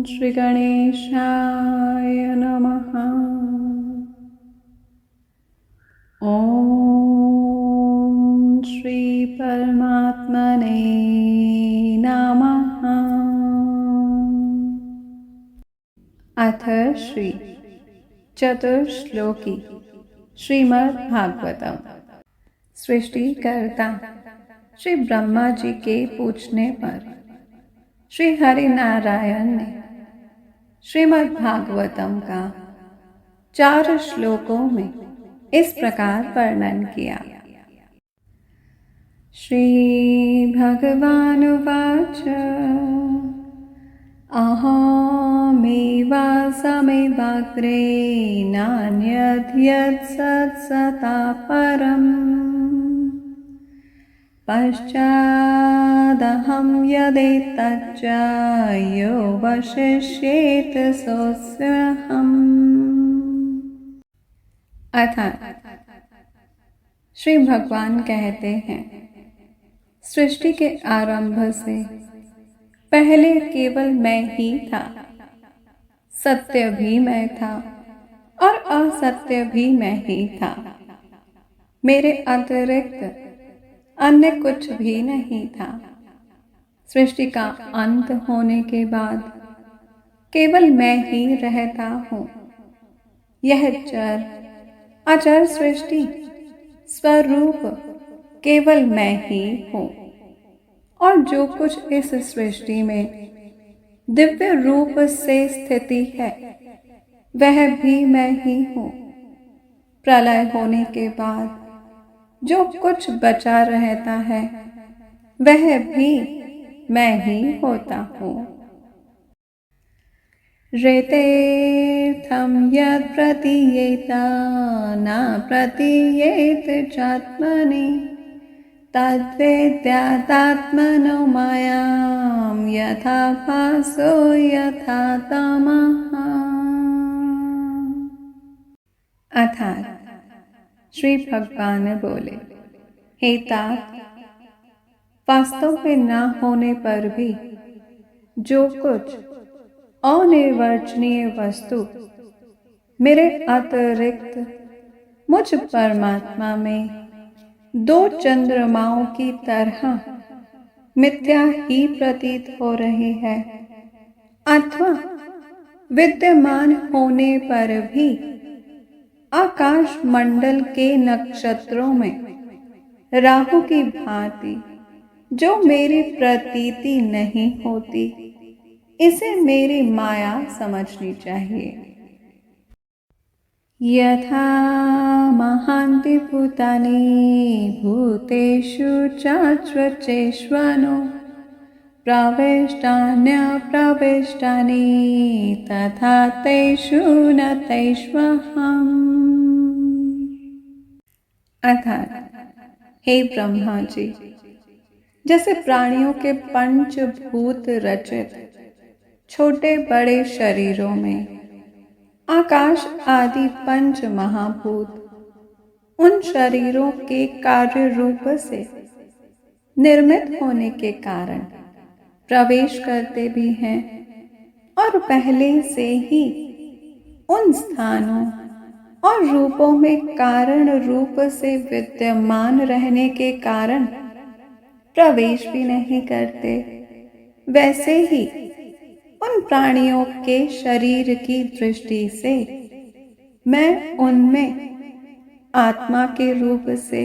श्री गणेशाय नमः। ॐ श्री परमात्मने नमः। अथ श्री चतुश्लोकी श्रीमद् भागवतम। सृष्टिकर्ता श्री ब्रह्मा जी के पूछने पर श्री हरि नारायण ने श्रीमद् भागवतम का 4 श्लोकों में इस प्रकार वर्णन किया। श्री भगवानुवाच अहमेवासमेवाग्रे नान्यद्यत्सत्सता परम् पश्चादहं यदेतच्च यो वशिष्येत सोऽस्म्यहम्। अर्थात श्री भगवान कहते हैं, सृष्टि के आरंभ से पहले केवल मैं ही था। सत्य भी मैं था और असत्य भी मैं ही था। मेरे अतिरिक्त अन्य कुछ भी नहीं था। सृष्टि का अंत होने के बाद केवल मैं ही रहता हूँ। यह चर अचर सृष्टि स्वरूप केवल मैं ही हूँ, और जो कुछ इस सृष्टि में दिव्य रूप से स्थिति है वह भी मैं ही हूँ। प्रलय होने के बाद जो कुछ बचा रहता है वह भी मैं ही होता हूँ। ऋतेऽर्थं यत् प्रतीयेत न प्रतीयेत चात्मनि तद्वेद्यादात्मनो मायां यथा भासो यथा तमः। अर्थात श्री भगवान बोले, हे तात, वास्तव में न होने पर भी जो कुछ अनिर्वचनीय वस्तु मेरे अतिरिक्त मुझ परमात्मा में 2 चंद्रमाओं की तरह मिथ्या ही प्रतीत हो रही है, अथवा विद्यमान होने पर भी आकाश मंडल के नक्षत्रों में राहु की भांति जो मेरी प्रतीति नहीं होती, इसे मेरी माया समझनी चाहिए। यथा महान्ति भूतानि भूतेषु चाच्वचेष्वनो प्रविष्टान्यप्रविष्टानि तथा तेषु न तेष्वहम्। अर्थात हे ब्रह्मा जी, जैसे प्राणियों के पंचभूत रचित छोटे बड़े शरीरों में आकाश आदि 5 महाभूत उन शरीरों के कार्य रूप से निर्मित होने के कारण प्रवेश करते भी हैं, और पहले से ही उन स्थानों और रूपों में कारण रूप से विद्यमान रहने के कारण प्रवेश भी नहीं करते, वैसे ही उन प्राणियों के शरीर की दृष्टि से मैं उनमें आत्मा के रूप से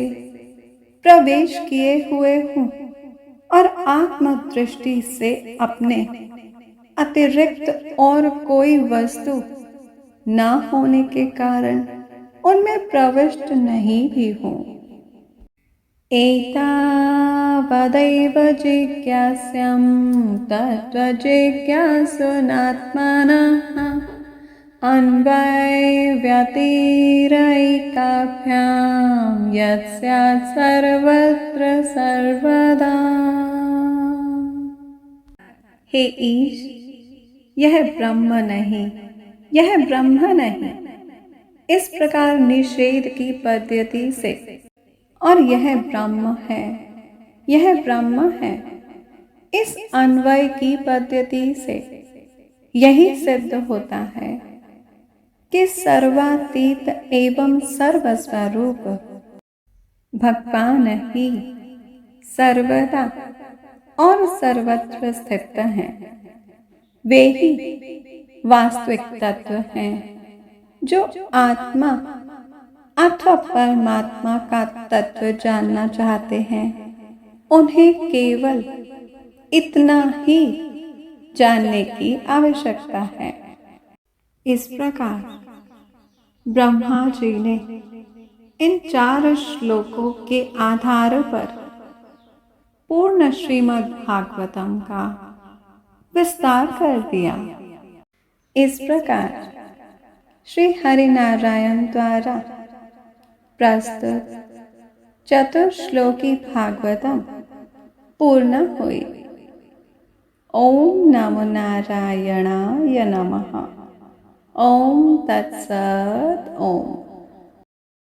प्रवेश किए हुए हूँ, और आत्म दृष्टि से अपने अतिरिक्त और कोई वस्तु न होने के कारण उनमें प्रविष्ट नहीं भी हूँ। एतावदैव जिज्ञास्यं तत्त्वजिज्ञासुनात्मनः अन्वयव्यतिरेकाभ्यां यत् स्यात् सर्वत्र सर्वदा। हे ईश, यह ब्रह्म नहीं, यह ब्रह्म नहीं, इस प्रकार निषेध की पद्धति से, और यह ब्रह्म है, यह ब्रह्म है, इस अन्वय की पद्धति से यही सिद्ध होता है कि सर्वातीत एवं सर्वस्वरूप भगवान ही सर्वदा और सर्वत्र स्थित हैं। वे ही वास्तविक तत्व हैं जो आत्मा अथवा परमात्मा का तत्व जानना चाहते हैं। उन्हें केवल इतना ही जानने की आवश्यकता है। इस प्रकार ब्रह्मा जी ने इन 4 श्लोकों के आधार पर पूर्ण श्रीमद् भागवतम का विस्तार कर दिया। इस प्रकार श्री हरिनारायण द्वारा प्रस्तुत चतुश्लोकी भागवतम पूर्ण हुई। ओम नमो नारायणाय नमः। ओम तत्सत ओम।